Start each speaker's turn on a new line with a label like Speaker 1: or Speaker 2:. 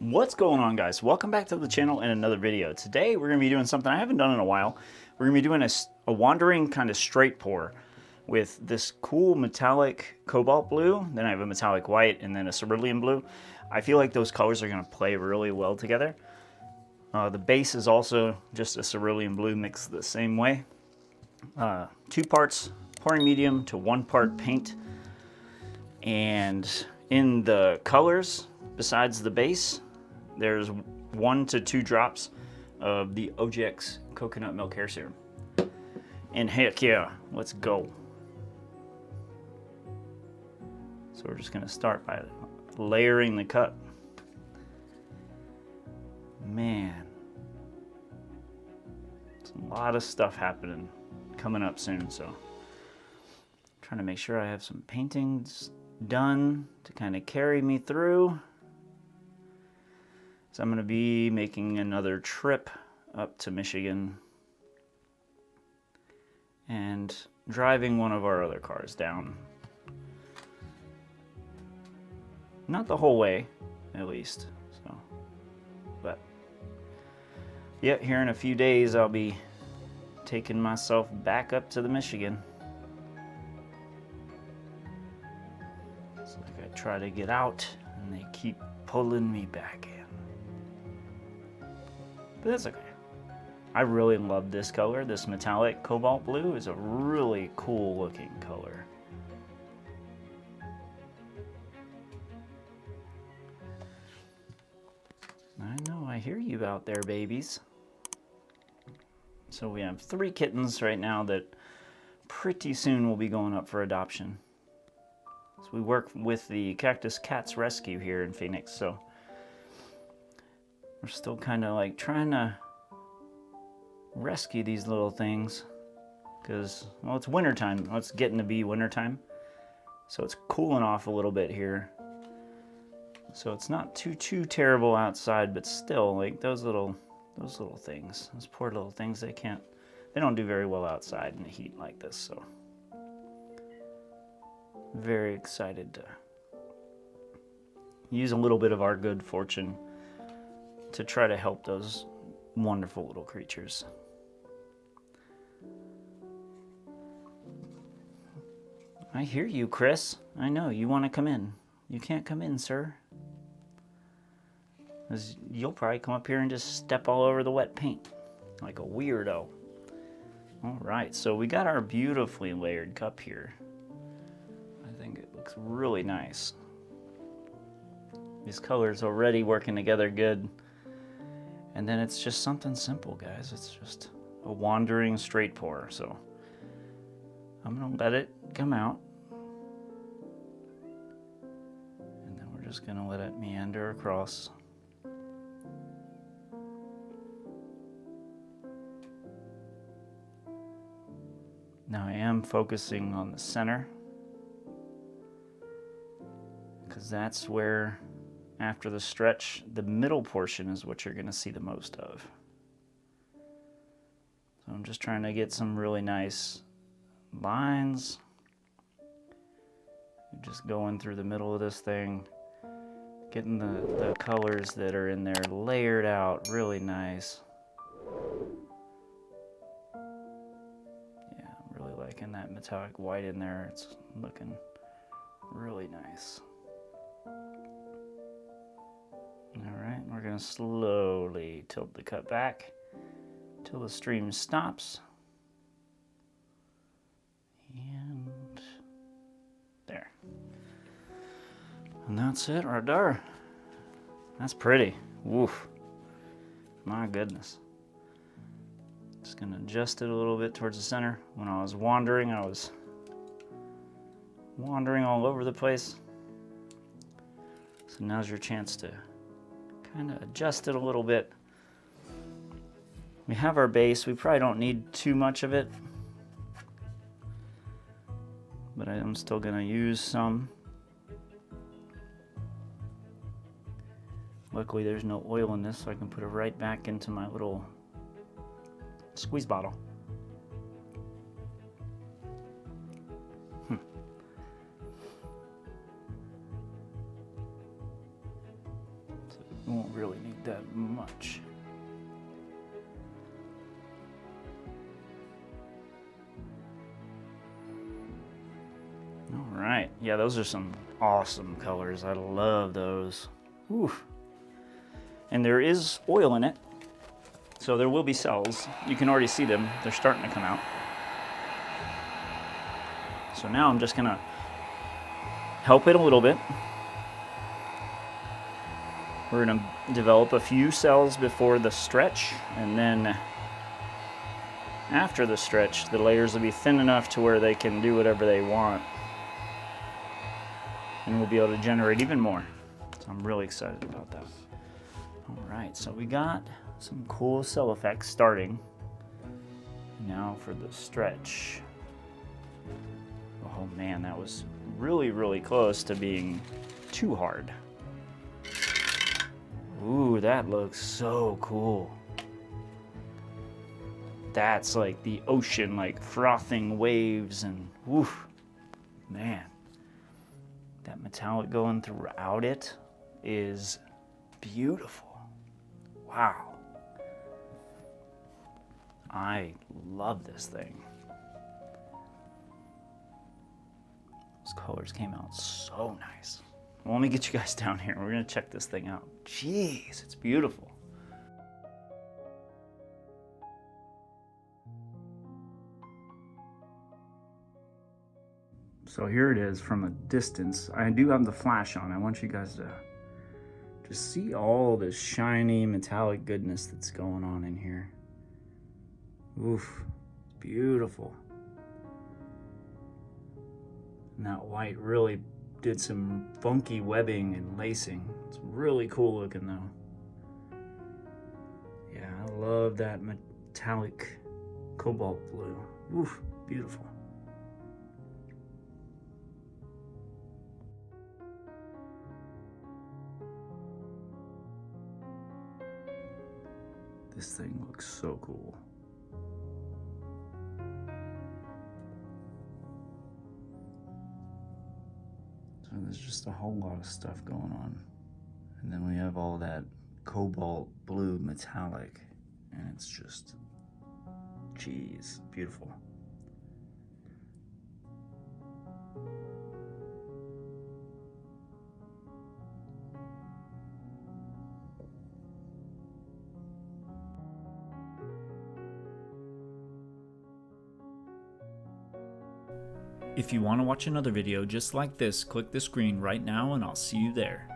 Speaker 1: What's going on, guys? Welcome back to the channel and another video. Today we're going to be doing something I haven't done in a while. We're going to be doing a wandering kind of straight pour with this cool metallic cobalt blue. Then I have a metallic white and then a cerulean blue. I feel like those colors are going to play really well together. The base is also just a cerulean blue mixed the same way. 2 parts pouring medium to 1 part paint. And in the colors, besides the base, there's 1 to 2 drops of the OGX coconut milk hair serum. And heck yeah, let's go. So we're just gonna start by layering the cup. Man, it's a lot of stuff happening coming up soon, so trying to make sure I have some paintings done to kind of carry me through. So I'm going to be making another trip up to Michigan and driving one of our other cars down. Not the whole way, at least. So, but yeah, here in a few days I'll be taking myself back up to the Michigan. It's like I try to get out and they keep pulling me back in. But that's okay. I really love this color. This metallic cobalt blue is a really cool looking color. I know, I hear you out there, babies. So we have 3 kittens right now that pretty soon will be going up for adoption. So we work with the Cactus Cats Rescue here in Phoenix, so we're still kind of like trying to rescue these little things because, well, it's wintertime. Well, it's getting to be wintertime, so it's cooling off a little bit here. So it's not too terrible outside, but still, like those little things, those poor little things, they don't do very well outside in the heat like this. So very excited to use a little bit of our good fortune to try to help those wonderful little creatures. I hear you, Chris. I know, you want to come in. You can't come in, sir. 'Cause you'll probably come up here and just step all over the wet paint like a weirdo. All right, so we got our beautifully layered cup here. I think it looks really nice. These colors already working together good. And then it's just something simple, guys. It's just a wandering straight pour. So I'm gonna let it come out. And then we're just gonna let it meander across. Now I am focusing on the center, because that's where, after the stretch, the middle portion is what you're going to see the most of. So I'm just trying to get some really nice lines. Just going through the middle of this thing, getting the colors that are in there layered out really nice. Yeah, I'm really liking that metallic white in there. It's looking really nice. Alright, we're going to slowly tilt the cup back till the stream stops. And there. And that's it right there. That's pretty. Woof. My goodness. Just going to adjust it a little bit towards the center. When I was wandering all over the place. So now's your chance to kind of adjust it a little bit. We have our base. We probably don't need too much of it, but I'm still going to use some. Luckily there's no oil in this, so I can put it right back into my little squeeze bottle. We won't really need that much. All right, yeah, those are some awesome colors. I love those. Oof. And there is oil in it, so there will be cells. You can already see them. They're starting to come out. So now I'm just gonna help it a little bit. We're gonna develop a few cells before the stretch, and then after the stretch, the layers will be thin enough to where they can do whatever they want. And we'll be able to generate even more. So I'm really excited about that. All right, so we got some cool cell effects starting. Now for the stretch. Oh man, that was really, really close to being too hard. Ooh, that looks so cool. That's like the ocean, like frothing waves, and woof, man. That metallic going throughout it is beautiful. Wow. I love this thing. Those colors came out so nice. Well, let me get you guys down here. We're gonna check this thing out. Jeez, it's beautiful. So here it is from a distance. I do have the flash on. I want you guys to just see all this shiny metallic goodness that's going on in here. Oof, beautiful. And that white really did some funky webbing and lacing. It's really cool looking though. Yeah, I love that metallic cobalt blue. Oof, beautiful. This thing looks so cool. So there's just a whole lot of stuff going on. And then we have all that cobalt blue metallic, and it's just, geez, beautiful. If you want to watch another video just like this, click the screen right now and I'll see you there.